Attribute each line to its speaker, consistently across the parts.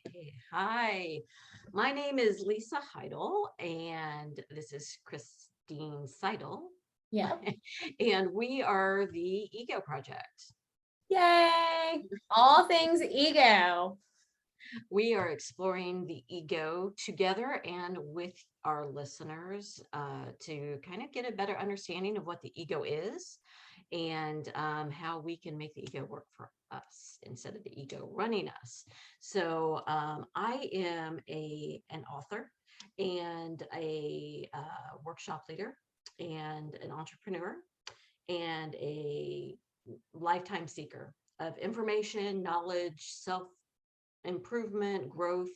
Speaker 1: Okay, hi. My name is Lisa Heidel, and this is Christine Seidel,
Speaker 2: Yep.
Speaker 1: and we are the Ego Project.
Speaker 2: Yay. All things ego.
Speaker 1: We are exploring the ego together and with our listeners to kind of get a better understanding of what the ego is and how we can make the ego work for us instead of the ego running us. So I am an author and a workshop leader and an entrepreneur and a lifetime seeker of information, knowledge, self improvement, growth,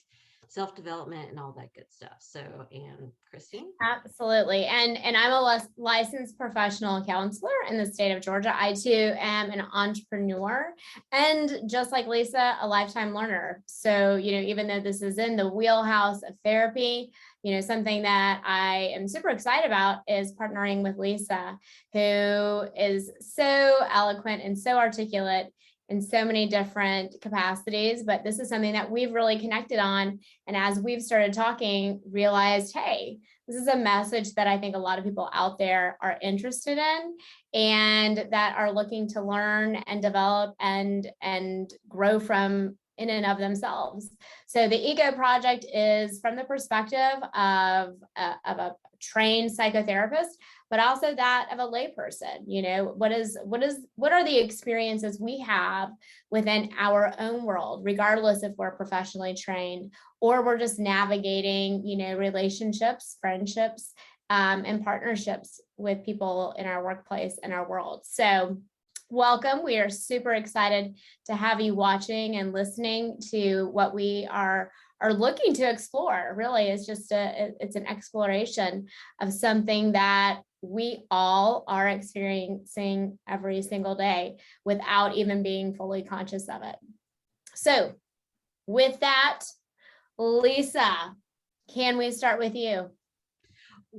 Speaker 1: self development, and all that good stuff. So, and Christine?
Speaker 2: Absolutely. And I'm a licensed professional counselor in the state of Georgia. I too am an entrepreneur and just like Lisa, a lifetime learner. So, even though this is in the wheelhouse of therapy, something that I am super excited about is partnering with Lisa, who is so eloquent and so articulate in so many different capacities, but this is something that we've really connected on. And as we've started talking, realized, hey, this is a message that I think a lot of people out there are interested in and that are looking to learn and develop and grow from in and of themselves. So the Ego Project is from the perspective of a trained psychotherapist, but also that of a layperson. What are the experiences we have within our own world, regardless if we're professionally trained or we're just navigating, relationships, friendships, and partnerships with people in our workplace and our world. So welcome. We are super excited to have you watching and listening to what we are looking to explore. Really, it's an exploration of something that we all are experiencing every single day without even being fully conscious of it. So with that, Lisa, can we start with you?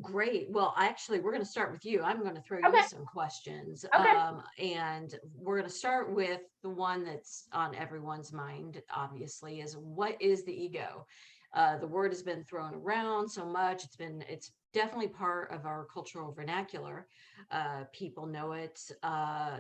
Speaker 1: Great. Well, actually, we're going to start with you. I'm going to throw
Speaker 2: Okay.
Speaker 1: you some questions.
Speaker 2: Okay.
Speaker 1: And we're going to start with the one that's on everyone's mind, obviously, is what is the ego? The word has been thrown around so much. It's definitely part of our cultural vernacular. People know it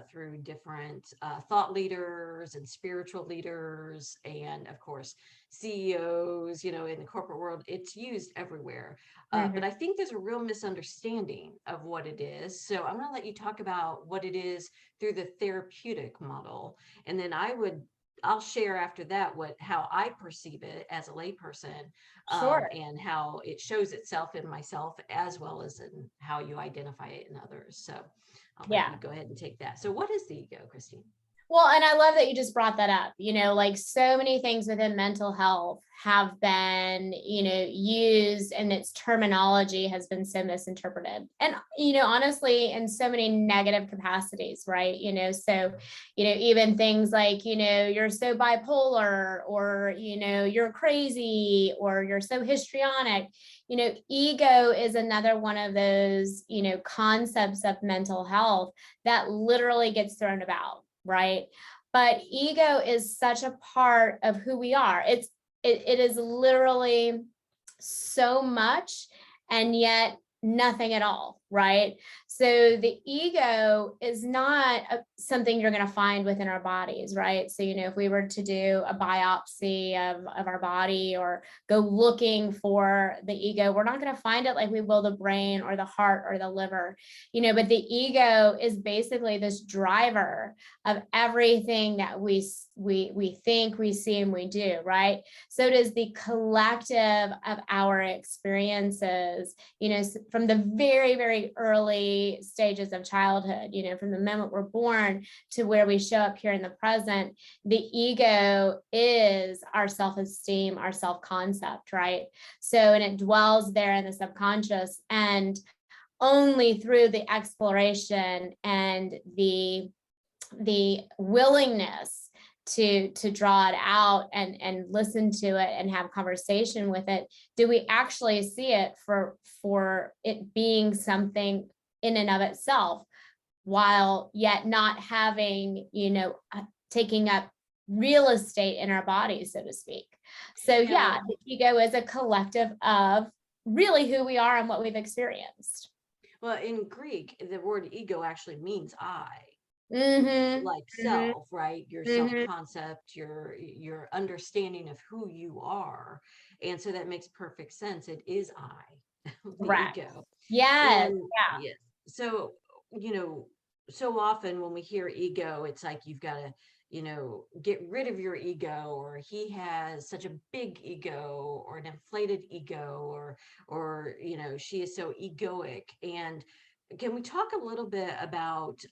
Speaker 1: through different thought leaders and spiritual leaders, and of course, CEOs, in the corporate world, it's used everywhere. But I think there's a real misunderstanding of what it is. So I'm going to let you talk about what it is through the therapeutic model. And then I'll share after that how I perceive it as a layperson,
Speaker 2: Sure.
Speaker 1: and how it shows itself in myself as well as in how you identify it in others. So I'll let
Speaker 2: Yeah.
Speaker 1: you go ahead and take that. So what is the ego, Christine?
Speaker 2: Well, and I love that you just brought that up. Like so many things within mental health have been, used and its terminology has been so misinterpreted. And, honestly, in so many negative capacities, right? So, even things like, you're so bipolar or, you're crazy or you're so histrionic. Ego is another one of those, concepts of mental health that literally gets thrown about. Right. But ego is such a part of who we are. It is literally so much and yet nothing at all. Right. So the ego is not something you're going to find within our bodies. Right. So, if we were to do a biopsy of our body or go looking for the ego, we're not going to find it like we will the brain or the heart or the liver, but the ego is basically this driver of everything that we think, we see, and we do, right? So does the collective of our experiences, from the very, very early stages of childhood, from the moment we're born to where we show up here in the present. The ego is our self-esteem, our self-concept, right? So, and it dwells there in the subconscious, and only through the exploration and the willingness to draw it out and listen to it and have conversation with it do we actually see it for it being something in and of itself, while yet not having taking up real estate in our body, so to speak. So yeah, the ego is a collective of really who we are and what we've experienced.
Speaker 1: Well, in Greek, the word ego actually means I.
Speaker 2: Mm-hmm.
Speaker 1: Like
Speaker 2: Mm-hmm.
Speaker 1: self, right? Your
Speaker 2: Mm-hmm.
Speaker 1: self-concept, your understanding of who you are. And so that makes perfect sense. It is I, the
Speaker 2: Correct.
Speaker 1: ego.
Speaker 2: Yes.
Speaker 1: And
Speaker 2: Yeah.
Speaker 1: yes, so, so often when we hear ego, it's like you've got to, get rid of your ego, or he has such a big ego, or an inflated ego, or she is so egoic. And can we talk a little bit about,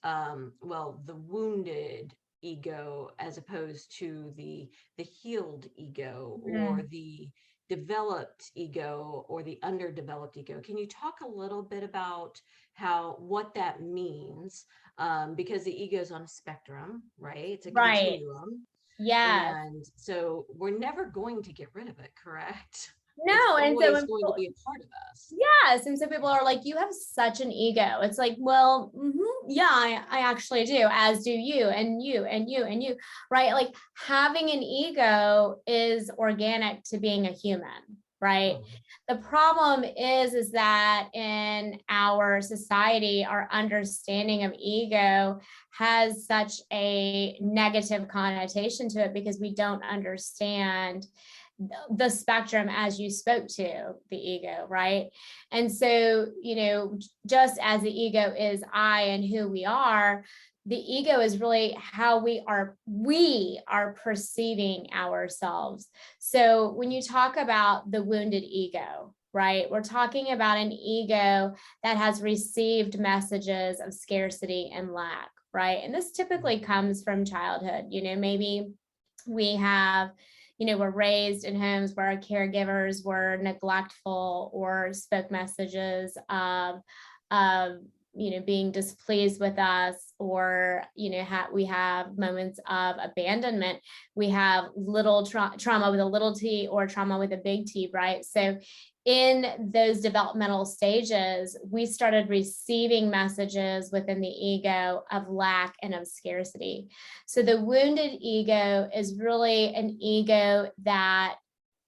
Speaker 1: well, the wounded ego as opposed to the healed ego, or
Speaker 2: Mhm.
Speaker 1: the developed ego, or the underdeveloped ego? Can you talk a little bit about what that means? Because the ego is on a spectrum, right? It's a
Speaker 2: Right.
Speaker 1: continuum.
Speaker 2: Yes.
Speaker 1: And so we're never going to get rid of it, correct? It's
Speaker 2: No. And so
Speaker 1: always
Speaker 2: when
Speaker 1: going to
Speaker 2: people,
Speaker 1: be a part of us.
Speaker 2: yes. And so people are like, you have such an ego. It's like, well, yeah, I actually do, as do you, and you, and you, and you, right? Like having an ego is organic to being a human, right?
Speaker 1: Mhm.
Speaker 2: The problem is that in our society, our understanding of ego has such a negative connotation to it because we don't understand the spectrum as you spoke to the ego, right? And so, just as the ego is I and who we are, the ego is really how we are perceiving ourselves. So when you talk about the wounded ego, right, we're talking about an ego that has received messages of scarcity and lack, right? And this typically comes from childhood. Maybe we have, we're raised in homes where our caregivers were neglectful or spoke messages of being displeased with us, or we have moments of abandonment. We have little trauma with a little t, or trauma with a big T, right? So in those developmental stages, we started receiving messages within the ego of lack and of scarcity. So the wounded ego is really an ego that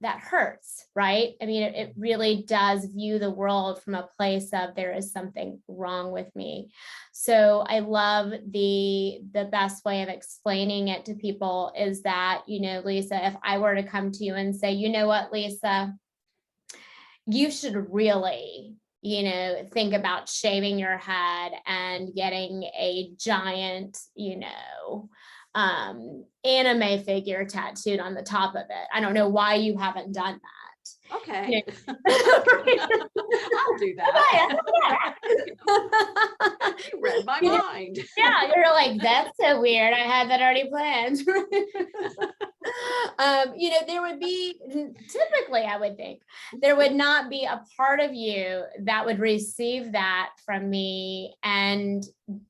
Speaker 2: hurts, right? I mean, it really does view the world from a place of there is something wrong with me. So I love the best way of explaining it to people is that, Lisa, if I were to come to you and say, you know what, Lisa, you should really, think about shaving your head and getting a giant, anime figure tattooed on the top of it. I don't know why you haven't done that.
Speaker 1: Okay.
Speaker 2: Yeah.
Speaker 1: I'll do that. You read my mind.
Speaker 2: Yeah, you're like, that's so weird. I had that already planned. There would be, typically, I would think, there would not be a part of you that would receive that from me and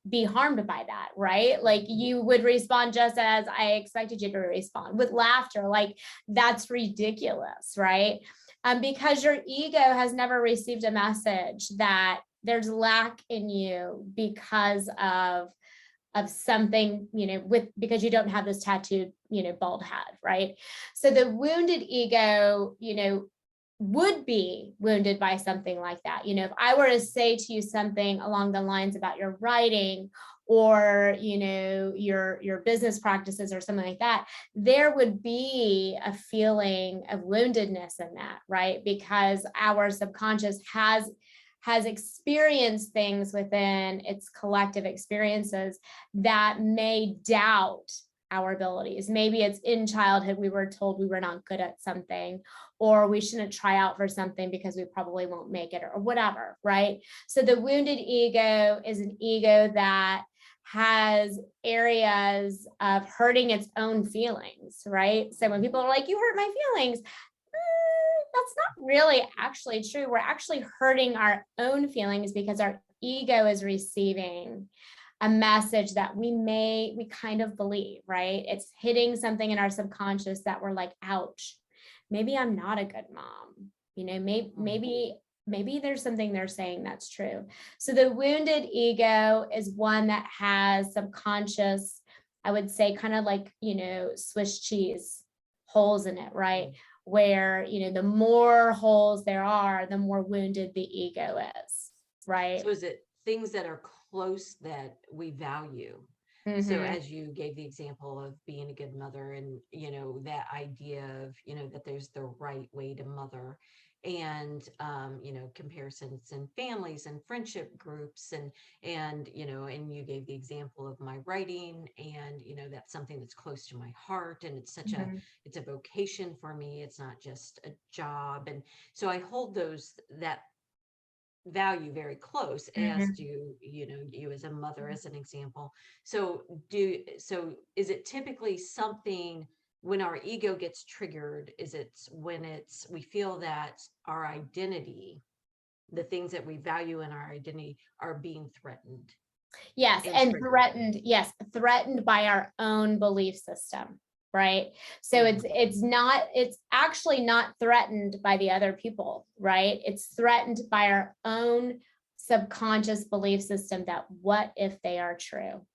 Speaker 2: be harmed by that, right? Like you would respond just as I expected you to respond, with laughter, like that's ridiculous, right? Because your ego has never received a message that there's lack in you because of something, because you don't have this tattooed, bald head, right? So the wounded ego, would be wounded by something like that. If I were to say to you something along the lines about your writing, or your business practices, or something like that, there would be a feeling of woundedness in that, right? Because our subconscious has experienced things within its collective experiences that may doubt our abilities. Maybe it's in childhood, we were told we were not good at something, or we shouldn't try out for something because we probably won't make it, or whatever, right? So the wounded ego is an ego that has areas of hurting its own feelings, right? So when people are like, you hurt my feelings, that's not really actually true. We're actually hurting our own feelings because our ego is receiving a message that we kind of believe, right? It's hitting something in our subconscious that we're like, ouch, maybe I'm not a good mom. Maybe there's something they're saying that's true. So the wounded ego is one that has subconscious I would say kind of like, Swiss cheese, holes in it, right? Where, the more holes there are, the more wounded the ego is, right?
Speaker 1: So is it things that are close that we value? So
Speaker 2: Mhm.
Speaker 1: as you gave the example of being a good mother and, that idea of, that there's the right way to mother and, comparisons and families and friendship groups and, and you gave the example of my writing and, that's something that's close to my heart and
Speaker 2: Mhm.
Speaker 1: it's a vocation for me. It's not just a job. And so I hold that value very close, as
Speaker 2: Mhm.
Speaker 1: do you as a mother, as an example. So is it typically something when our ego gets triggered? Is it when we feel that our identity, the things that we value in our identity, are being threatened
Speaker 2: Yes,
Speaker 1: and
Speaker 2: and
Speaker 1: triggered?
Speaker 2: threatened, yes, threatened by our own belief system, right? So
Speaker 1: Mhm.
Speaker 2: it's actually not threatened by the other people, right? It's threatened by our own subconscious belief system that what if they are true,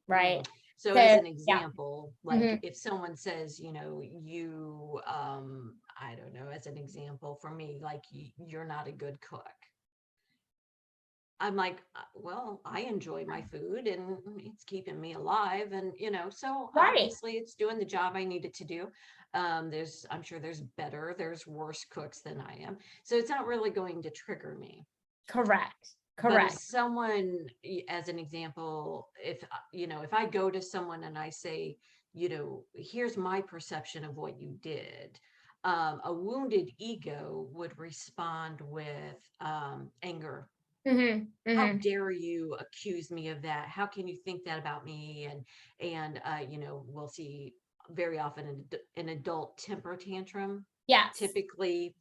Speaker 2: right?
Speaker 1: So as
Speaker 2: So
Speaker 1: an
Speaker 2: yeah.
Speaker 1: example, like
Speaker 2: Mhm.
Speaker 1: if someone says, you I don't know, as an example for me, like you're not a good cook. I'm like, well, I enjoy my food and it's keeping me alive. And, so
Speaker 2: Right.
Speaker 1: obviously it's doing the job I needed to do. I'm sure there's worse cooks than I am. So it's not really going to trigger me.
Speaker 2: Correct.
Speaker 1: But if
Speaker 2: Correct.
Speaker 1: someone, as an example, if I go to someone and I say, here's my perception of what you did, a wounded ego would respond with anger.
Speaker 2: Mhm.
Speaker 1: How
Speaker 2: Mhm.
Speaker 1: dare you accuse me of that? How can you think that about me? And we'll see very often an adult temper tantrum,
Speaker 2: Yes.
Speaker 1: typically.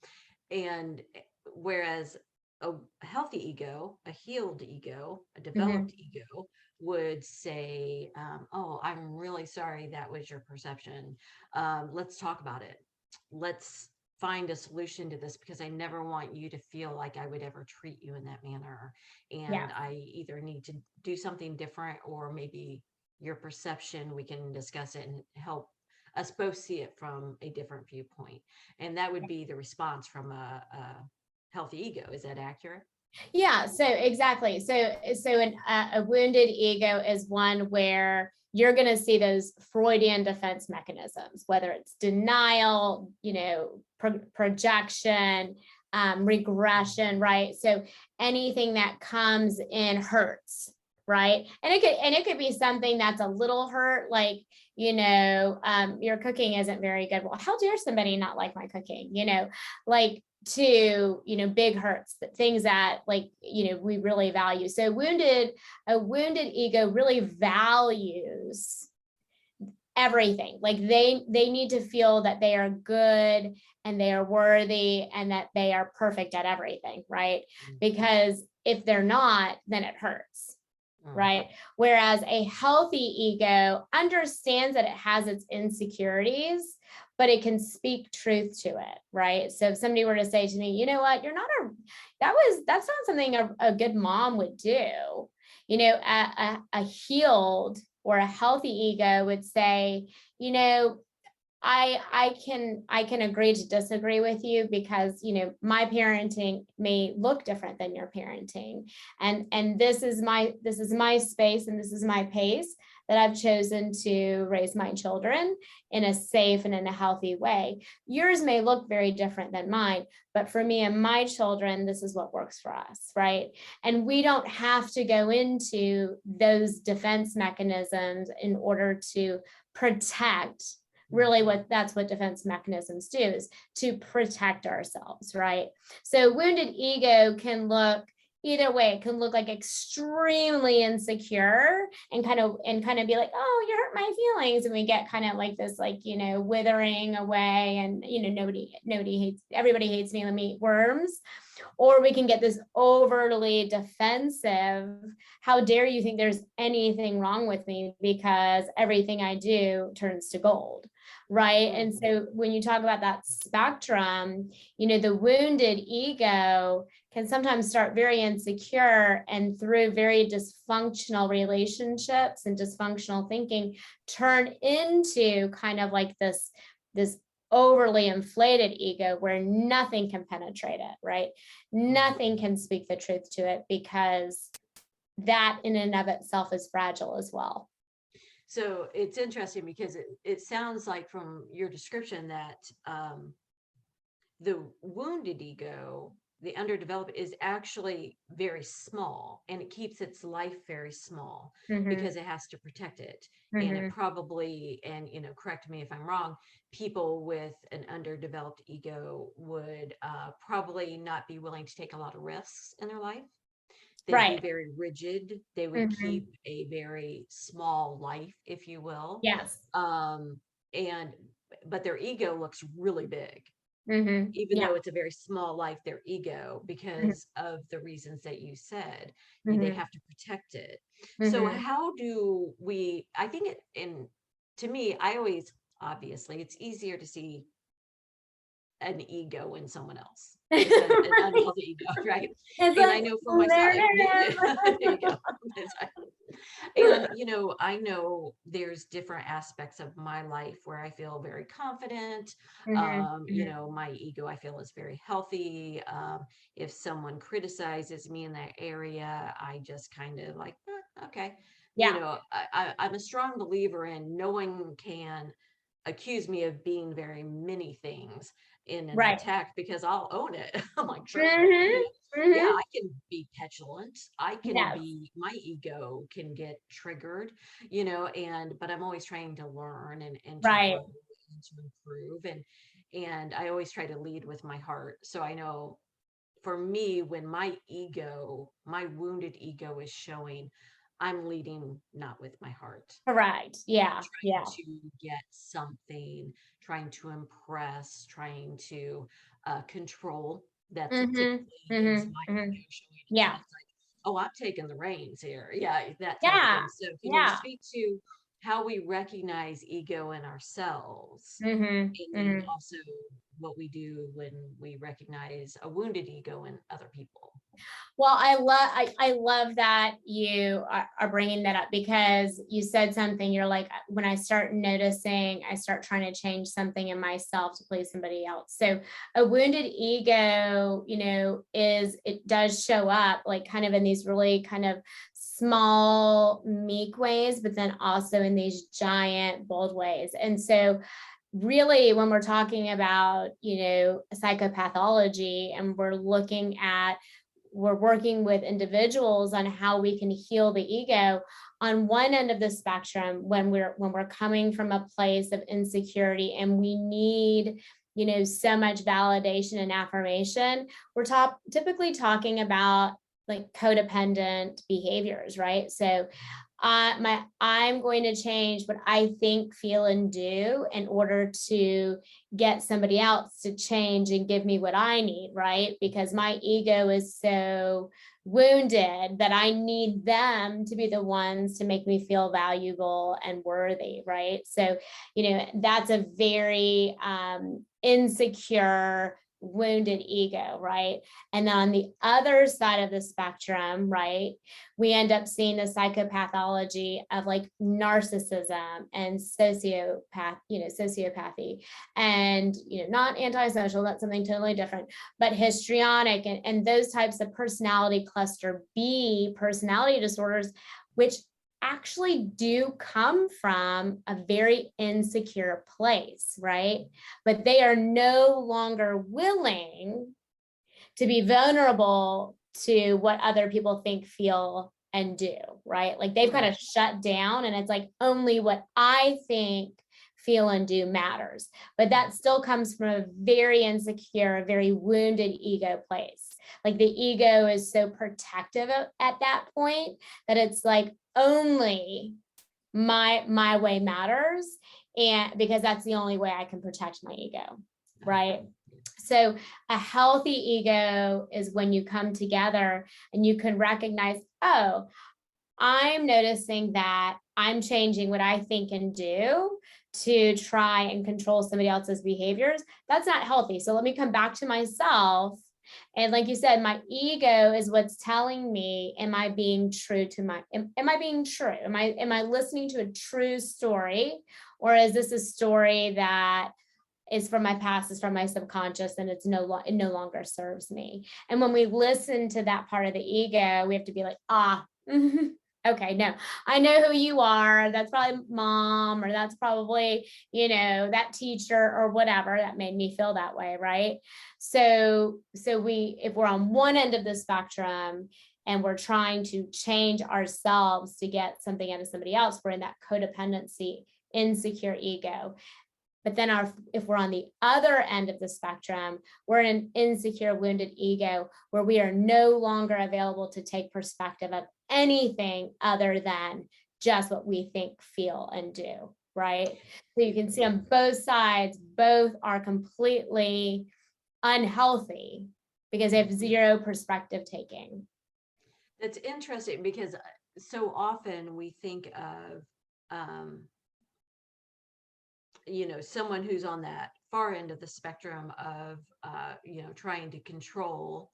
Speaker 1: And whereas a healthy ego, a healed ego, a developed
Speaker 2: Mhm.
Speaker 1: ego would say, oh, I'm really sorry that was your perception. Let's talk about it. Let's find a solution to this, because I never want you to feel like I would ever treat you in that manner.
Speaker 2: Yeah.
Speaker 1: And I either need to do something different, or maybe your perception, we can discuss it and help us both see it from a different viewpoint. And that would be the response from a healthy ego. Is that accurate?
Speaker 2: Yeah, so exactly. A wounded ego is one where you're going to see those Freudian defense mechanisms, whether it's denial, projection, regression, right? So anything that comes in hurts, right? And it could be something that's a little hurt, like your cooking isn't very good. Well, how dare somebody not like my cooking? Like to big hurts, things that like we really value. So a wounded ego really values everything. Like they need to feel that they are good and they are worthy and that they are perfect at everything, right? Because if they're not, then it hurts,
Speaker 1: Mm.
Speaker 2: right? Whereas a healthy ego understands that it has its insecurities, but it can speak truth to it, right? So if somebody were to say to me, you know what, that's not something a good mom would do. A healed or a healthy ego would say, I can agree to disagree with you because my parenting may look different than your parenting, and this is my space and this is my pace that I've chosen to raise my children in a safe and in a healthy way. Yours may look very different than mine, but for me and my children, this is what works for us, right? And we don't have to go into those defense mechanisms in order to protect. Really, that's what defense mechanisms do, is to protect ourselves, right? So wounded ego can look either way. It can look like extremely insecure and kind of be like, oh, you hurt my feelings, and we get kind of like this, like withering away, and everybody hates me, let me eat worms. Or we can get this overly defensive, how dare you think there's anything wrong with me because everything I do turns to gold, right? And so when you talk about that spectrum, the wounded ego can sometimes start very insecure, and through very dysfunctional relationships and dysfunctional thinking turn into kind of like this overly inflated ego where nothing can penetrate it, right? Nothing can speak the truth to it, because that in and of itself is fragile as well.
Speaker 1: So it's interesting because it sounds like from your description that the wounded ego, the underdeveloped, is actually very small, and it keeps its life very small because it has to protect it. And it probably, and correct me if I'm wrong, people with an underdeveloped ego would probably not be willing to take a lot of risks in their life. They'd
Speaker 2: Right.
Speaker 1: be very rigid. They would keep a very small life, if you will.
Speaker 2: Yes.
Speaker 1: But their ego looks really big, even though it's a very small life, their ego, because of the reasons that you said, they have to protect it. So how do we, I think to me, obviously, it's easier to see an ego in someone else, an unhealthy ego, right? And I know for myself, there you go. And I know there's different aspects of my life where I feel very confident. My ego, I feel, is very healthy. If someone criticizes me in that area, I just kind of like, okay. I'm a strong believer in no one can accuse me of being very many things in an attack, because I'll own it. I'm like, sure. Yeah, I can be petulant. I can be, my ego can get triggered, but I'm always trying to learn and to grow and to improve. And I always try to lead with my heart. So I know for me, when my wounded ego is showing, I'm leading not with my heart.
Speaker 2: Correct. Yeah.
Speaker 1: Trying to get something, trying to impress, trying to control. That's typically is my ego showing.
Speaker 2: Yeah.
Speaker 1: It's like, oh, I'm taking the reins here. Yeah, that type
Speaker 2: Yeah.
Speaker 1: of thing. So can you speak to how we recognize ego in ourselves, and then also what we do when we recognize a wounded ego in other people?
Speaker 2: Well, I love that you are bringing that up, because you said something, you're like, when I start noticing, I start trying to change something in myself to please somebody else. So a wounded ego, it does show up like kind of in these really kind of small, meek ways, but then also in these giant, bold ways. And so really, when we're talking about, psychopathology, and we're working with individuals on how we can heal the ego, on one end of the spectrum, when we're coming from a place of insecurity and we need, so much validation and affirmation, we're typically talking about like codependent behaviors, right? So I'm going to change what I think, feel, and do in order to get somebody else to change and give me what I need, right? Because my ego is so wounded that I need them to be the ones to make me feel valuable and worthy, right? So, that's a very insecure, wounded ego, right? And then on the other side of the spectrum, right, we end up seeing the psychopathology of like narcissism and sociopathy, and not antisocial, that's something totally different, but histrionic and those types of personality cluster B personality disorders, which actually do come from a very insecure place, right? But they are no longer willing to be vulnerable to what other people think, feel, and do, right? Like they've kind of shut down, and it's like only what I think, feel, and do matters. But that still comes from a very insecure, very wounded ego place. Like the ego is so protective at that point that it's like only my way matters, and because that's the only way I can protect my ego, right? So a healthy ego is when you come together and you can recognize, oh, I'm noticing that I'm changing what I think and do to try and control somebody else's behaviors, that's not healthy. So let me come back to myself. And like you said, my ego is what's telling me, am I being true to am I being true? Am I listening to a true story? Or is this a story that is from my past, is from my subconscious, and it no longer serves me? And when we listen to that part of the ego, we have to be like, okay, no, I know who you are. That's probably mom, or that's probably, that teacher or whatever that made me feel that way, right? So if we're on one end of the spectrum and we're trying to change ourselves to get something out of somebody else, we're in that codependency, insecure ego. But then if we're on the other end of the spectrum, we're in an insecure, wounded ego where we are no longer available to take perspective of anything other than just what we think, feel, and do, right? So you can see on both sides, both are completely unhealthy because they have zero perspective taking.
Speaker 1: That's interesting because so often we think of, someone who's on that far end of the spectrum of, trying to control,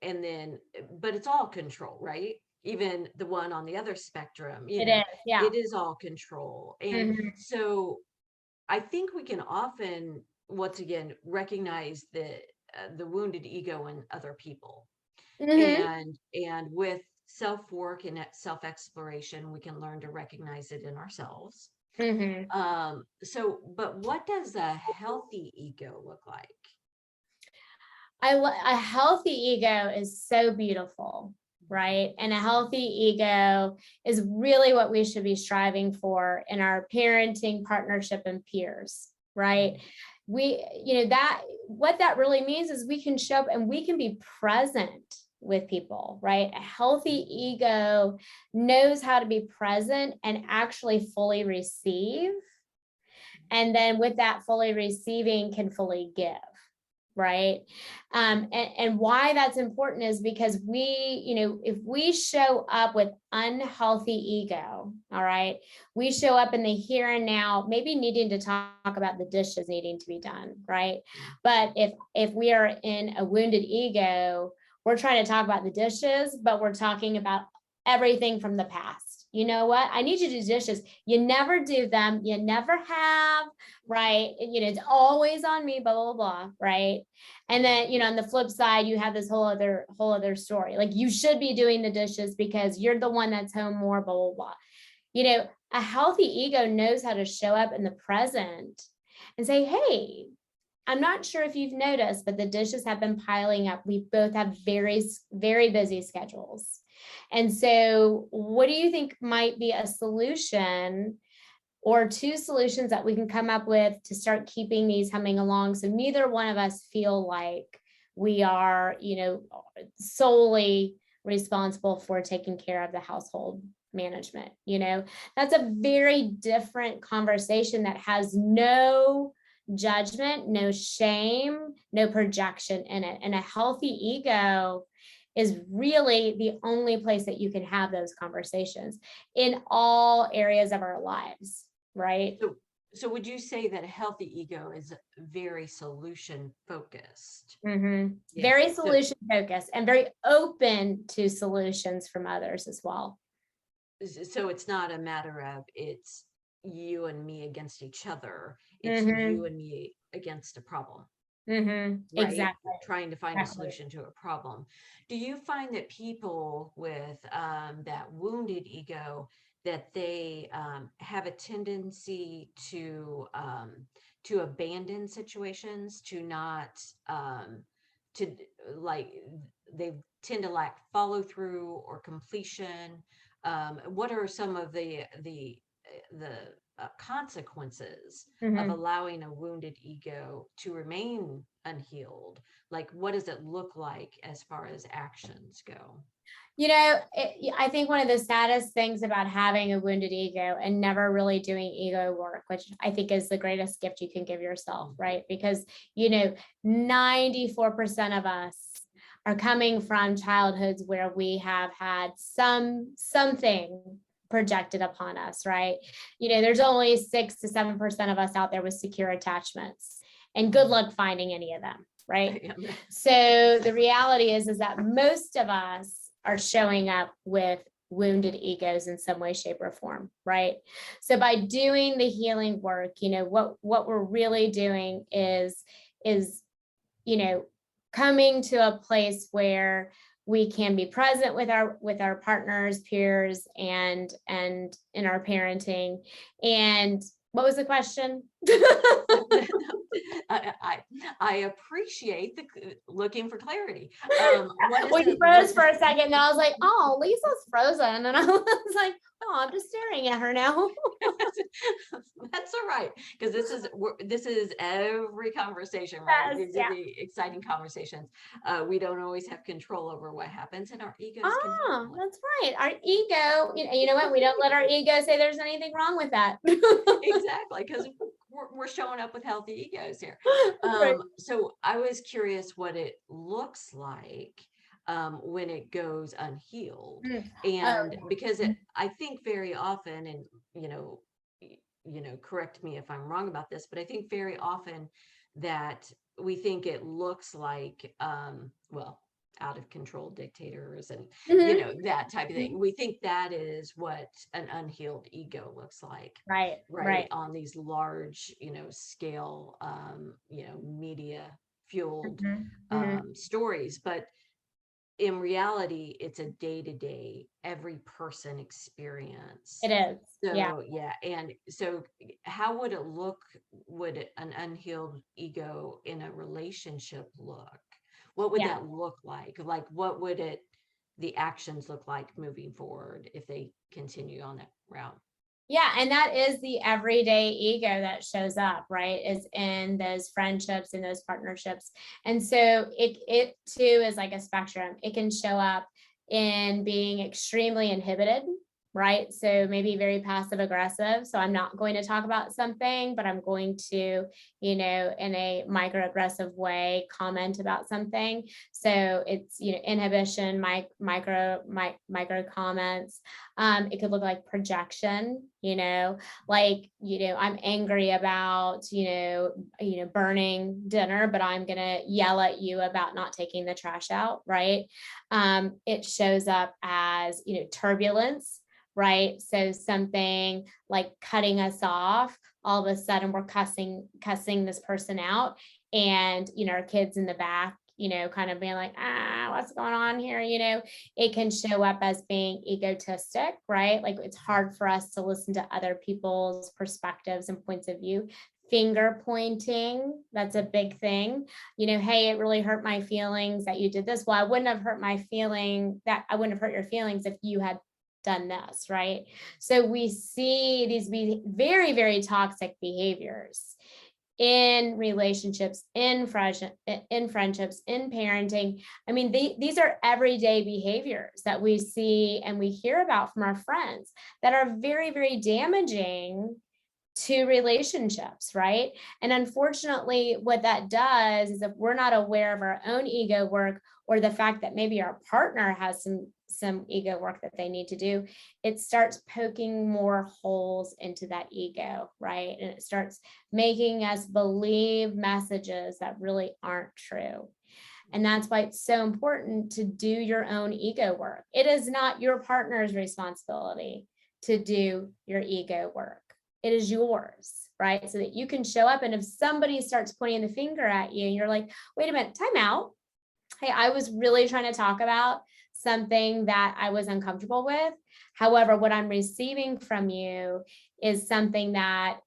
Speaker 1: but it's all control, right? Even the one on the other spectrum,
Speaker 2: It is, yeah.
Speaker 1: it is all control. And so I think we can often, once again, recognize the wounded ego in other people. And with self-work and self-exploration, we can learn to recognize it in ourselves. But what does a healthy ego look like?
Speaker 2: A healthy ego is so beautiful, right? And a healthy ego is really what we should be striving for in our parenting, partnership, and peers, right? What that really means is we can show up and we can be present with people, right? A healthy ego knows how to be present and actually fully receive. And then with that fully receiving, can fully give, right? And why that's important is because if we show up with unhealthy ego, all right, we show up in the here and now, maybe needing to talk about the dishes needing to be done, right? But if we are in a wounded ego, we're trying to talk about the dishes, but we're talking about everything from the past. You know what? I need you to do dishes. You never do them. You never have, right? It's always on me, blah, blah, blah, right? And then, on the flip side, you have this whole other story. Like, you should be doing the dishes because you're the one that's home more, blah, blah, blah. A healthy ego knows how to show up in the present and say, hey, I'm not sure if you've noticed, but the dishes have been piling up. We both have very, very busy schedules. And so what do you think might be a solution or two solutions that we can come up with to start keeping these humming along so neither one of us feel like we are, solely responsible for taking care of the household management? That's a very different conversation that has no judgment, no shame, no projection in it. And a healthy ego is really the only place that you can have those conversations in all areas of our lives, right?
Speaker 1: So would you say that a healthy ego is very solution focused?
Speaker 2: Very solution focused and very open to solutions from others as well.
Speaker 1: So it's not a matter of it's you and me against each other. It's you and me against a problem. Right?
Speaker 2: Exactly.
Speaker 1: Trying to find a solution to a problem. Do you find that people with that wounded ego, that they have a tendency to abandon situations, to not they tend to lack follow through or completion? What are some of the consequences of allowing a wounded ego to remain unhealed? Like, what does it look like as far as actions go?
Speaker 2: I think one of the saddest things about having a wounded ego and never really doing ego work, which I think is the greatest gift you can give yourself, right? Because, 94% of us are coming from childhoods where we have had something projected upon us, right? There's only 6 to 7% of us out there with secure attachments, and good luck finding any of them, right? So the reality is that most of us are showing up with wounded egos in some way, shape, or form, right? So by doing the healing work, what we're really doing is coming to a place where we can be present with our partners, peers, and in our parenting. And what was the question?
Speaker 1: I appreciate the looking for clarity.
Speaker 2: Well, you froze for a second, and I was like, "Oh, Lisa's frozen," and I was like, "Oh, I'm just staring at her now."
Speaker 1: That's all right, because this is every conversation, right?
Speaker 2: Yes,
Speaker 1: These are the exciting conversations. We don't always have control over what happens, and our egos can handle it.
Speaker 2: That's right. Our ego, you know what? We don't let our ego say there's anything wrong with that.
Speaker 1: Exactly, because we're showing up with healthy egos here.
Speaker 2: Right.
Speaker 1: So I was curious what it looks like when it goes unhealed, and because I think very often, and correct me if I'm wrong about this, but I think very often that we think it looks like well, out of control dictators and that type of thing. We think that is what an unhealed ego looks like, right, on these large scale media fueled stories. But in reality, it's a day-to-day, every person experience.
Speaker 2: It is.
Speaker 1: So yeah, and so how would it look? Would an unhealed ego in a relationship look? What would that look like? Like, what would the actions look like moving forward if they continue on that route?
Speaker 2: Yeah, and that is the everyday ego that shows up, right? Is in those friendships, in those partnerships. And so it too is like a spectrum. It can show up in being extremely inhibited, right? So maybe very passive aggressive. So I'm not going to talk about something, but I'm going to, in a microaggressive way, comment about something. So it's, inhibition, micro comments. It could look like projection, I'm angry about, burning dinner, but I'm going to yell at you about not taking the trash out, right? It shows up as, turbulence, right? So something like cutting us off, all of a sudden we're cussing this person out, and, our kids in the back, kind of being like, what's going on here? It can show up as being egotistic, right? Like it's hard for us to listen to other people's perspectives and points of view. Finger pointing, that's a big thing. Hey, it really hurt my feelings that you did this. Well, I wouldn't have hurt your feelings if you had done this, right? So we see these very, very toxic behaviors in relationships, in friendships, in parenting. I mean, these are everyday behaviors that we see and we hear about from our friends that are very, very damaging to relationships, right? And unfortunately, what that does is if we're not aware of our own ego work, or the fact that maybe our partner has some ego work that they need to do, it starts poking more holes into that ego, right? And it starts making us believe messages that really aren't true. And that's why it's so important to do your own ego work. It is not your partner's responsibility to do your ego work. It is yours, right? So that you can show up. And if somebody starts pointing the finger at you and you're like, wait a minute, time out. Hey, I was really trying to talk about something that I was uncomfortable with. However, what I'm receiving from you is something that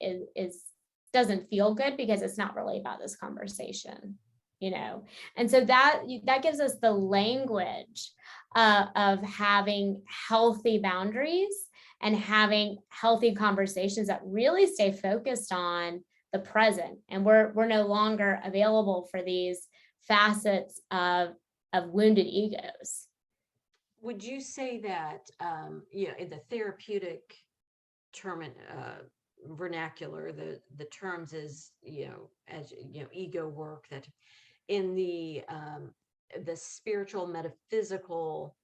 Speaker 2: doesn't feel good because it's not really about this conversation, And so that gives us the language of having healthy boundaries and having healthy conversations that really stay focused on the present. And we're no longer available for these facets of wounded egos.
Speaker 1: Would you say that in the therapeutic term vernacular, the terms is as ego work, that in the spiritual metaphysical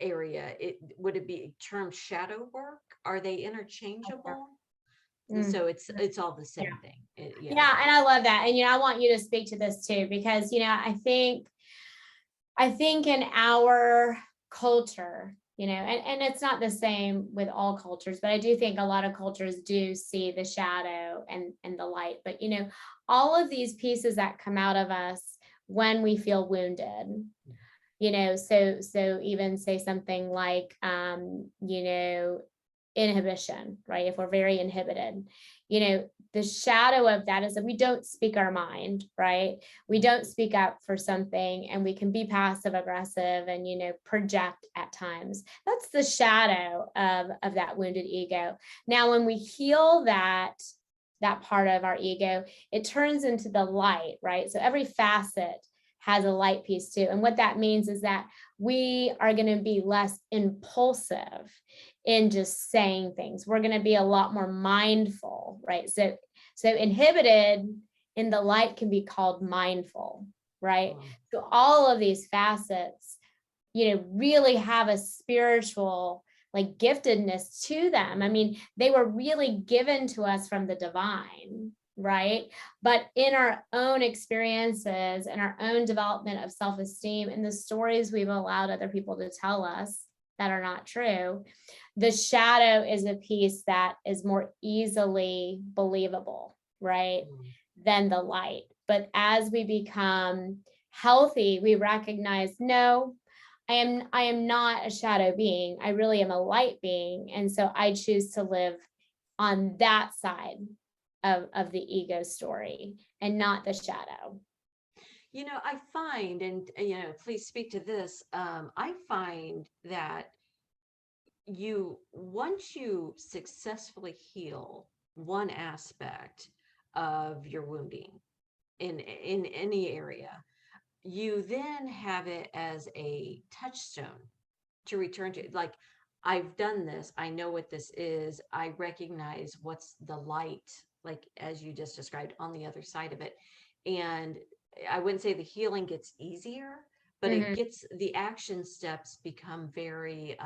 Speaker 1: area, would it be term shadow work? Are they interchangeable?
Speaker 2: Mm.
Speaker 1: So it's all the
Speaker 2: Yeah.
Speaker 1: same thing. Yeah.
Speaker 2: Yeah, and I love that. And I want you to speak to this too, because I think in our culture, and it's not the same with all cultures, but I do think a lot of cultures do see the shadow and the light. But all of these pieces that come out of us when we feel wounded, so even say something like inhibition, right? If we're very inhibited, the shadow of that is that we don't speak our mind, right? We don't speak up for something, and we can be passive aggressive and project at times. That's the shadow of that wounded ego. Now when we heal that part of our ego, it turns into the light, right? So every facet has a light piece too. And what that means is that we are going to be less impulsive in just saying things. We're going to be a lot more mindful, right? So inhibited in the light can be called mindful, right? So all of these facets, really have a spiritual like giftedness to them. I mean, they were really given to us from the divine, right? But in our own experiences and our own development of self-esteem and the stories we've allowed other people to tell us that are not true, the shadow is a piece that is more easily believable, right, than the light. But as we become healthy, we recognize, no, I am not a shadow being. I really am a light being. And so I choose to live on that side of the ego story and not the shadow.
Speaker 1: I find, and please speak to this. I find that once you successfully heal one aspect of your wounding in any area, you then have it as a touchstone to return to. Like, I've done this, I know what this is, I recognize what's the light, like as you just described, on the other side of it. And I wouldn't say the healing gets easier, but the action steps become very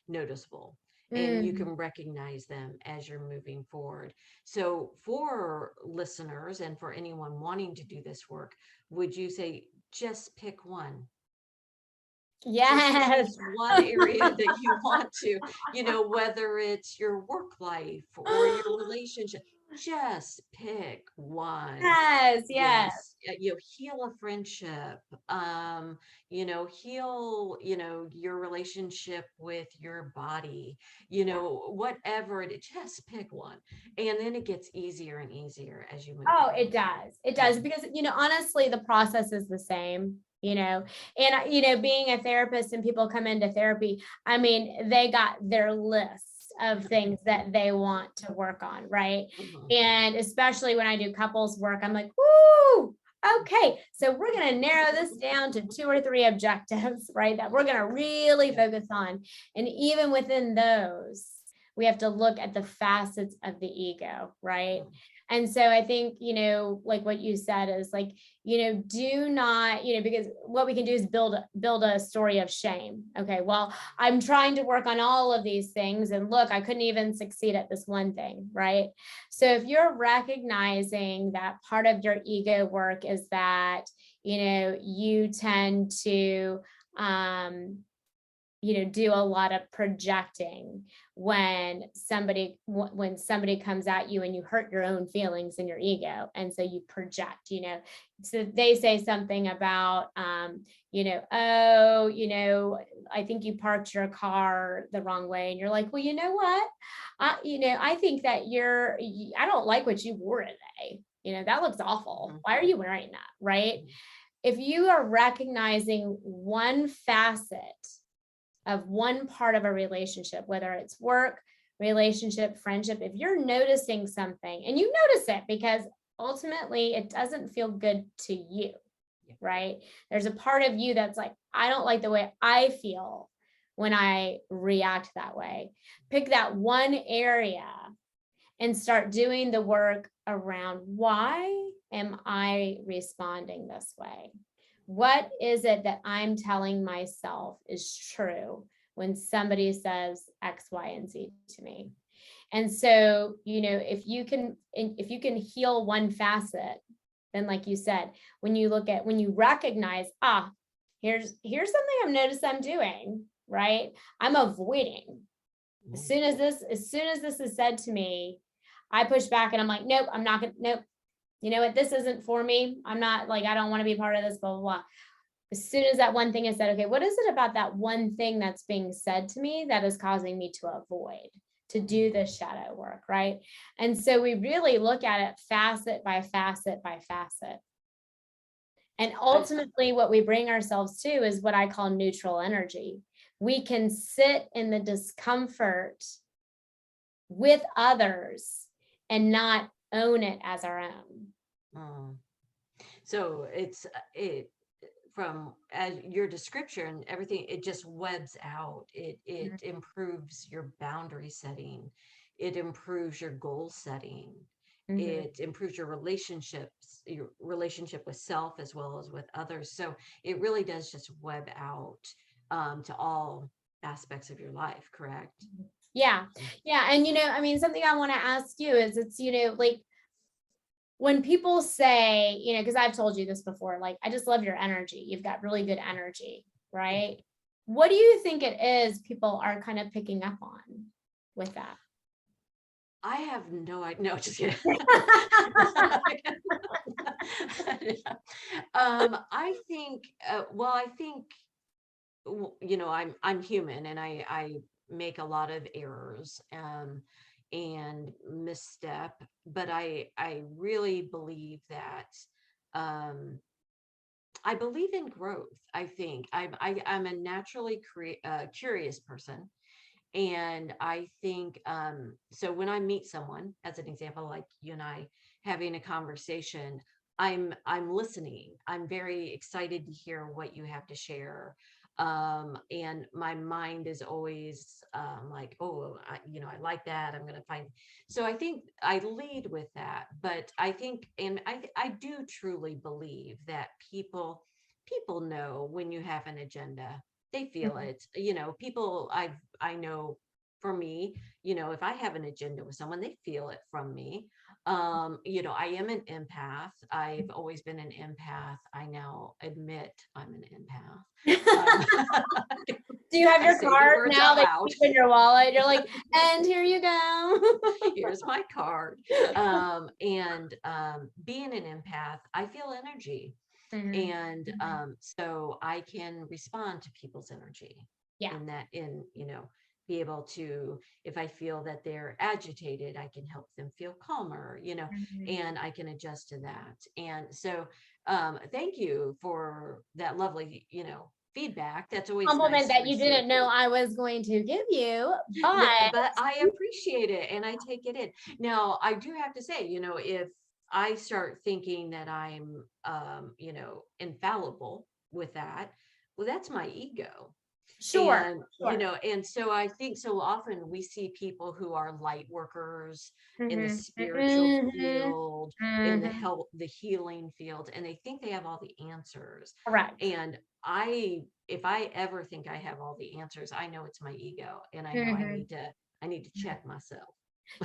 Speaker 1: noticeable, and you can recognize them as you're moving forward. So for listeners and for anyone wanting to do this work, would you say just pick one?
Speaker 2: Yes.
Speaker 1: Just one area that you want to, whether it's your work life or your relationship, just pick one.
Speaker 2: Yes.
Speaker 1: Yes. Heal a friendship, heal, your relationship with your body, whatever it is, just pick one. And then it gets easier and easier as you move
Speaker 2: Oh,
Speaker 1: forward.
Speaker 2: it does. It does. Because, honestly, the process is the same, and, being a therapist and people come into therapy, I mean, they got their lists of things that they want to work on, right? And especially when I do couples work, I'm like, whoo, okay, so we're going to narrow this down to 2 or 3 objectives, right? That we're going to really focus on. And even within those, we have to look at the facets of the ego, right? And so I think, like what you said is like, do not, because what we can do is build a story of shame. Okay, well, I'm trying to work on all of these things, and look, I couldn't even succeed at this one thing, right? So if you're recognizing that part of your ego work is that, you tend to, do a lot of projecting when somebody comes at you and you hurt your own feelings in your ego. And so you project, so they say something about, I think you parked your car the wrong way. And you're like, well, you know what? I think that I don't like what you wore today. That looks awful. Why are you wearing that? Right? If you are recognizing one facet of one part of a relationship, whether it's work, relationship, friendship, if you're noticing something, and you notice it because ultimately it doesn't feel good to you, right? There's a part of you that's like, I don't like the way I feel when I react that way. Pick that one area and start doing the work around, why am I responding this way? What is it that I'm telling myself is true when somebody says X, Y, and Z to me. And so, if you can heal one facet, then like you said, when you recognize, here's something I've noticed I'm doing, right? I'm avoiding. As soon as this is said to me, I push back and I'm like, nope, I'm not gonna, nope. You know what? This isn't for me. I'm not I don't want to be part of this, blah, blah, blah. As soon as that one thing is said, okay, what is it about that one thing that's being said to me that is causing me to avoid, to do this shadow work, right? And so we really look at it facet by facet by facet. And ultimately what we bring ourselves to is what I call neutral energy. We can sit in the discomfort with others and not own it as our own.
Speaker 1: So from as your description, everything, it just webs out. It improves your boundary setting. It improves your goal setting. It improves your relationship with self as well as with others. So it really does just web out to all aspects of your life, correct?
Speaker 2: Yeah. And something I want to ask you is, it's like, when people say, because I've told you this before, like, I just love your energy. You've got really good energy, right? What do you think it is people are kind of picking up on with that?
Speaker 1: I have no idea. No, just kidding. I think, I'm human and I make a lot of errors and misstep, but I really believe that I believe in growth. I think I'm a naturally curious person. And I think, so when I meet someone, as an example, like you and I having a conversation, I'm listening. I'm very excited to hear what you have to share. And my mind is always like, oh, I like that. I'm going to find. So I think I lead with that. But I think, and I do truly believe that people know when you have an agenda. They feel it. People I know, for me, if I have an agenda with someone, they feel it from me. I am an empath. I've always been an empath. I now admit I'm an empath.
Speaker 2: Do you have
Speaker 1: I
Speaker 2: your
Speaker 1: say the
Speaker 2: card
Speaker 1: words
Speaker 2: now
Speaker 1: out
Speaker 2: that
Speaker 1: loud.
Speaker 2: you keep in your wallet? You're like, and here you go.
Speaker 1: Here's my card. And being an empath, I feel energy. And so I can respond to people's energy.
Speaker 2: Yeah.
Speaker 1: Be able to, if I feel that they're agitated, I can help them feel calmer, and I can adjust to that. And so thank you for that lovely, feedback. That's always
Speaker 2: Compliment
Speaker 1: nice to
Speaker 2: that you
Speaker 1: receive.
Speaker 2: didn't know I was going to give you,
Speaker 1: Yeah,
Speaker 2: but
Speaker 1: but I appreciate it and I take it in. Now, I do have to say, if I start thinking that I'm, infallible with that, well, that's my ego.
Speaker 2: sure.
Speaker 1: And so I think so often we see people who are light workers in the
Speaker 2: Mhm.
Speaker 1: spiritual
Speaker 2: Mhm.
Speaker 1: field, in the
Speaker 2: Mhm.
Speaker 1: health, the healing field, and they think they have all the answers.
Speaker 2: Correct.
Speaker 1: And if I ever think I have all the answers, I know it's my ego, and I know
Speaker 2: Mhm.
Speaker 1: I need to check myself.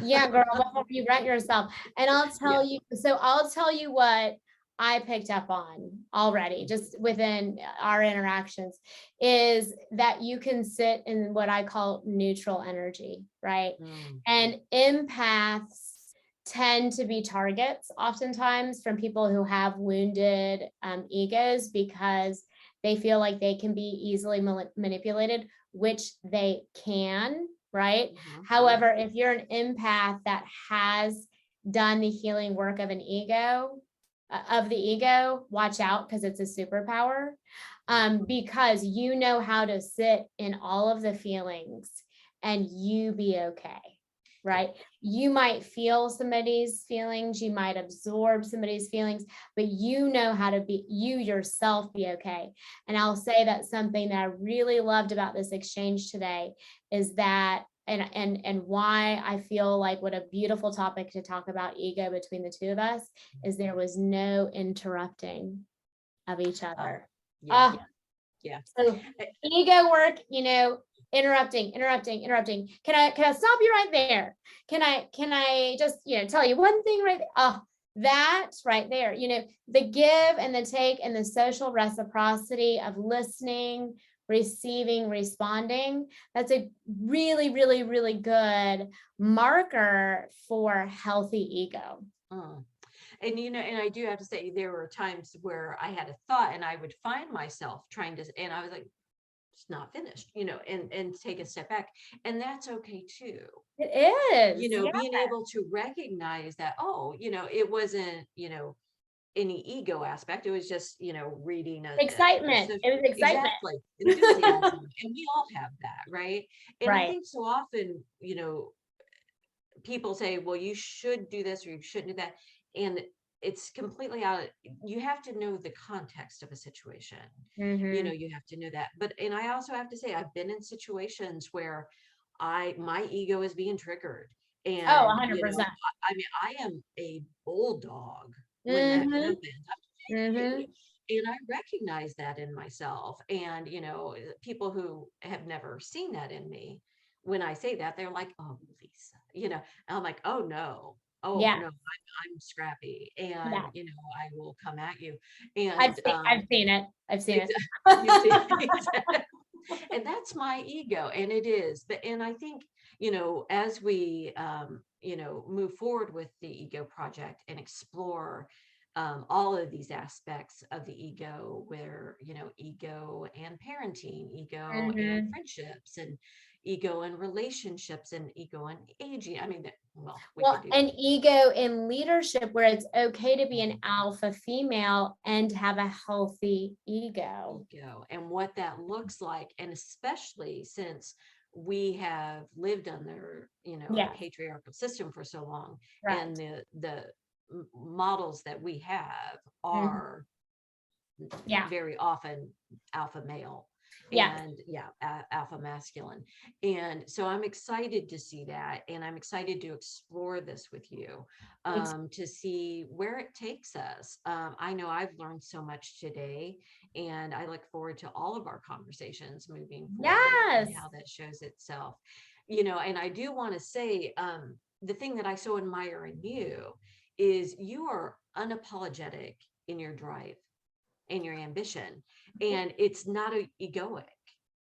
Speaker 2: Yeah, girl, before you rent yourself. And I'll
Speaker 1: Yeah.
Speaker 2: tell you what I picked up on already, just within our interactions, is that you can sit in what I call neutral energy, right? And empaths tend to be targets oftentimes from people who have wounded egos, because they feel like they can be easily manipulated, which they can, right? However, if you're an empath that has done the healing work of the ego, watch out, because it's a superpower. Because you know how to sit in all of the feelings and you be okay, right? You might feel somebody's feelings, you might absorb somebody's feelings, but you know how to be you yourself, be okay. And I'll say that something that I really loved about this exchange today is that, and why I feel like what a beautiful topic to talk about ego between the two of us, is there was no interrupting of each other.
Speaker 1: Yeah.
Speaker 2: So ego work, interrupting. Can I stop you right there? Can I just, tell you one thing right there? Oh, that right there, the give and the take and the social reciprocity of listening, receiving, responding. That's a really, really, really good marker for healthy ego.
Speaker 1: Mm. And, and I do have to say, there were times where I had a thought and I would find myself trying to, and I was like, it's not finished, and take a step back. And that's okay too.
Speaker 2: It is. Yeah.
Speaker 1: Being able to recognize that, oh, it wasn't, any ego aspect. It was just, reading
Speaker 2: Excitement. It was excitement.
Speaker 1: Exactly. Enthusiasm. And we all have that, right? And I
Speaker 2: Right.
Speaker 1: think so often, people say, well, you should do this or you shouldn't do that. And it's completely you have to know the context of a situation.
Speaker 2: Mhm.
Speaker 1: You have to know that. And I also have to say, I've been in situations where my ego is being triggered.
Speaker 2: Oh,
Speaker 1: And,
Speaker 2: 100%.
Speaker 1: I mean, I am a bulldog when that
Speaker 2: Mhm.
Speaker 1: happens.
Speaker 2: Mhm.
Speaker 1: And I recognize that in myself. And, people who have never seen that in me, when I say that, they're like, oh, Lisa, and I'm like, oh no. Oh
Speaker 2: Yeah.
Speaker 1: no, I'm scrappy, and
Speaker 2: Yeah.
Speaker 1: I will come at you.
Speaker 2: I've
Speaker 1: And
Speaker 2: seen, I've seen it. I've seen it.
Speaker 1: you see, and that's my ego, and it is. And I think, as we move forward with the ego project and explore all of these aspects of the ego, where ego and parenting, ego and
Speaker 2: Mhm.
Speaker 1: friendships, and ego and relationships, and ego and aging. I mean, well, we could
Speaker 2: Well,
Speaker 1: do
Speaker 2: an ego in leadership where it's okay to be an alpha female and have a healthy ego.
Speaker 1: ego and what that looks like, and especially since we have lived under a
Speaker 2: Yeah.
Speaker 1: patriarchal system for so long, and
Speaker 2: Right.
Speaker 1: the models that we have
Speaker 2: Mhm.
Speaker 1: are
Speaker 2: Yeah.
Speaker 1: very often alpha male,
Speaker 2: Yeah.
Speaker 1: and alpha masculine. And so I'm excited to see that, and I'm excited to explore this with you,
Speaker 2: It's
Speaker 1: to see where it takes us. I know I've learned so much today, and I look forward to all of our conversations moving forward and
Speaker 2: yes.
Speaker 1: how that shows itself. And I do want to say, the thing that I so admire in you is you are unapologetic in your drive and your ambition. And it's not egoic.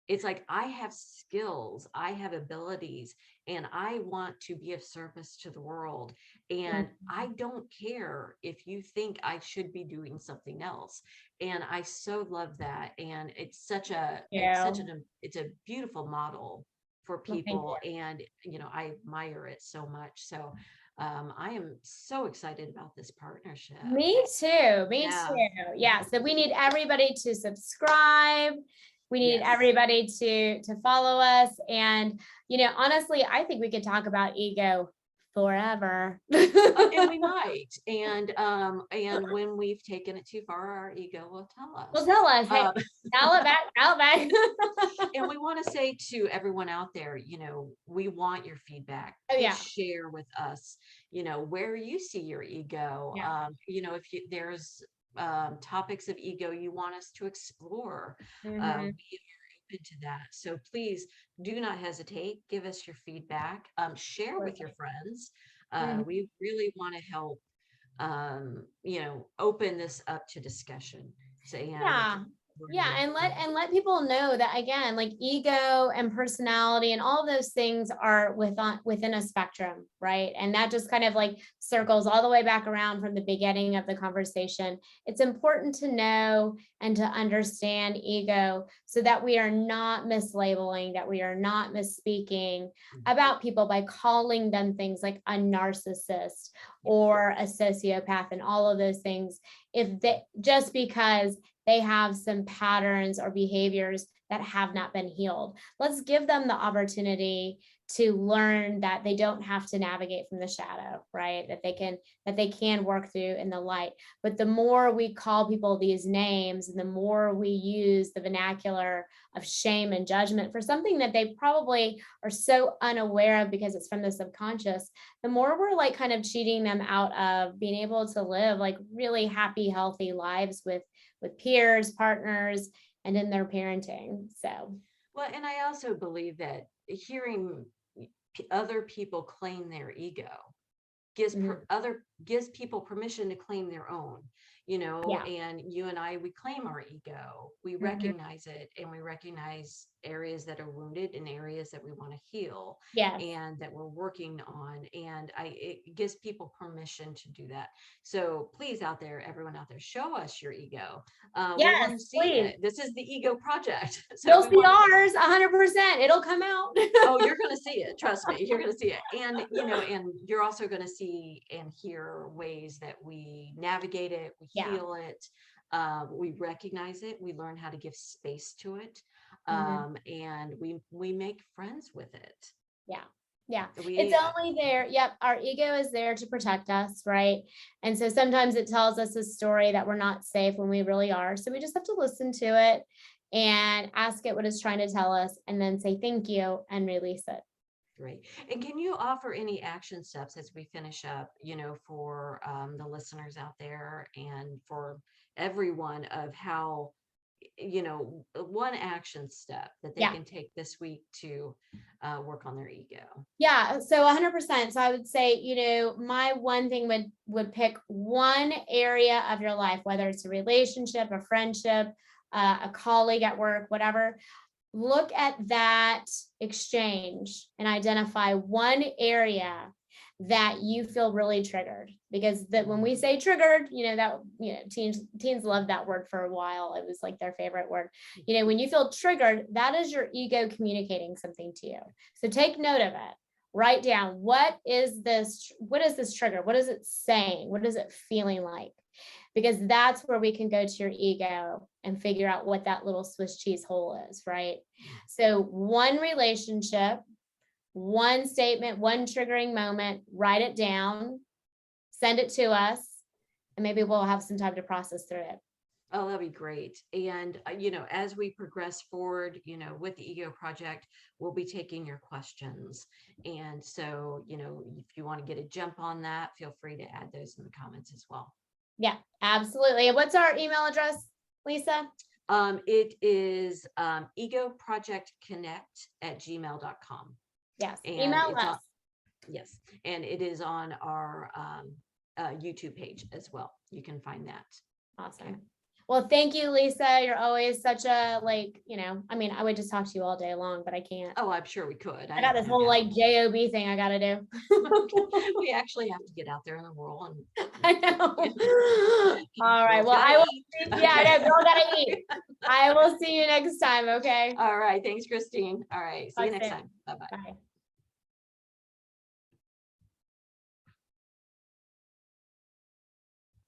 Speaker 1: It's like, I have skills, I have abilities, and I want to be of service to the world. And I
Speaker 2: Mhm.
Speaker 1: don't care if you think I should be doing something else. And I so love that. And
Speaker 2: Yeah.
Speaker 1: it's a beautiful model for
Speaker 2: Well, thank
Speaker 1: people.
Speaker 2: you.
Speaker 1: And, I admire it so much. So I am so excited about this partnership.
Speaker 2: Me too. Me
Speaker 1: Yeah.
Speaker 2: too. Yeah. So we need everybody to subscribe. We need
Speaker 1: Yes.
Speaker 2: everybody to follow us. And, honestly, I think we could talk about ego forever.
Speaker 1: And we might. And when we've taken it too far, our ego will tell
Speaker 2: Well,
Speaker 1: us.
Speaker 2: tell us, hey,
Speaker 1: Um,
Speaker 2: dial it back, dial it back.
Speaker 1: and we want to say to everyone out there, we want your feedback.
Speaker 2: Oh,
Speaker 1: Please
Speaker 2: yeah.
Speaker 1: share with us, where you see your ego.
Speaker 2: Yeah.
Speaker 1: If there's topics of ego you want us to explore, we
Speaker 2: Mhm.
Speaker 1: are open to that. So please do not hesitate. Give us your feedback. Share with your friends.
Speaker 2: Mhm.
Speaker 1: We really want to help, open this up to discussion. So, and
Speaker 2: Yeah.
Speaker 1: we're
Speaker 2: Yeah.
Speaker 1: here.
Speaker 2: And let people know that, again, like ego and personality and all those things are within a spectrum, right? And that just kind of like circles all the way back around from the beginning of the conversation. It's important to know and to understand ego so that we are not mislabeling, that we are not misspeaking about people by calling them things like a narcissist or a sociopath and all of those things, if they just because they have some patterns or behaviors that have not been healed. Let's give them the opportunity to learn that they don't have to navigate from the shadow, right? That they can work through in the light. But the more we call people these names and the more we use the vernacular of shame and judgment for something that they probably are so unaware of because it's from the subconscious, the more we're like kind of cheating them out of being able to live like really happy, healthy lives with peers, partners, and in their parenting. So
Speaker 1: Well, and I also believe that hearing other people claim their ego
Speaker 2: Mhm.
Speaker 1: gives people permission to claim their own,
Speaker 2: Yeah.
Speaker 1: and you and I, we claim our ego, we
Speaker 2: Mhm.
Speaker 1: recognize it, and we recognize areas that are wounded and areas that we want to heal
Speaker 2: Yes.
Speaker 1: and that we're working on, and it gives people permission to do that. So please, out there, everyone out there, show us your ego. We want
Speaker 2: Yes,
Speaker 1: to see
Speaker 2: please.
Speaker 1: it. This is the ego project. So
Speaker 2: You'll
Speaker 1: we
Speaker 2: see
Speaker 1: want
Speaker 2: ours 100%. It'll come out.
Speaker 1: Oh, you're going to see it. Trust me, you're going to see it. And, and you're also going to see and hear ways that we navigate it, we
Speaker 2: Yeah.
Speaker 1: heal it, we recognize it, we learn how to give space to it,
Speaker 2: Mhm.
Speaker 1: and we make friends with it.
Speaker 2: Yeah. Yeah. It's
Speaker 1: We,
Speaker 2: only there. Yep. Our ego is there to protect us. Right. And so sometimes it tells us a story that we're not safe when we really are. So we just have to listen to it and ask it what it's trying to tell us and then say thank you and release it.
Speaker 1: Great. And can you offer any action steps as we finish up, for the listeners out there and for everyone of how, one action step that they
Speaker 2: Yeah.
Speaker 1: can take this week to work on their ego?
Speaker 2: Yeah, so 100%. So I would say, my one thing would pick one area of your life, whether it's a relationship, a friendship, a colleague at work, whatever. Look at that exchange and identify one area that you feel really triggered, because that when we say triggered, teens love that word for a while. It was like their favorite word. When you feel triggered, that is your ego communicating something to you. So take note of it. Write down, what is this trigger? What is it saying? What is it feeling like? Because that's where we can go to your ego and figure out what that little Swiss cheese hole is, right? So one relationship, one statement, one triggering moment, write it down, send it to us, and maybe we'll have some time to process through it.
Speaker 1: Oh, that'd be great. And, as we progress forward, with the Ego Project, we'll be taking your questions. And so, if you want to get a jump on that, feel free to add those in the comments as well.
Speaker 2: Yeah, absolutely. And what's our email address, Lisa?
Speaker 1: It is egoprojectconnect@gmail.com.
Speaker 2: Yes,
Speaker 1: And
Speaker 2: email
Speaker 1: it's on,
Speaker 2: us.
Speaker 1: yes, and it is on our YouTube page as well. You can find that.
Speaker 2: Awesome.
Speaker 1: Okay.
Speaker 2: Well, thank you, Lisa. You're always such a, I would just talk to you all day long, but I can't.
Speaker 1: Oh, I'm sure we could.
Speaker 2: I got this whole JOB thing I got to do.
Speaker 1: We actually have to get out there in the world and
Speaker 2: I know. All right. Well, I will. Yeah, I know. Girl gotta eat. I will see you next time. Okay.
Speaker 1: All right. Thanks, Christine. All right. See you next
Speaker 2: Soon.
Speaker 1: time. Bye-bye.
Speaker 2: Bye.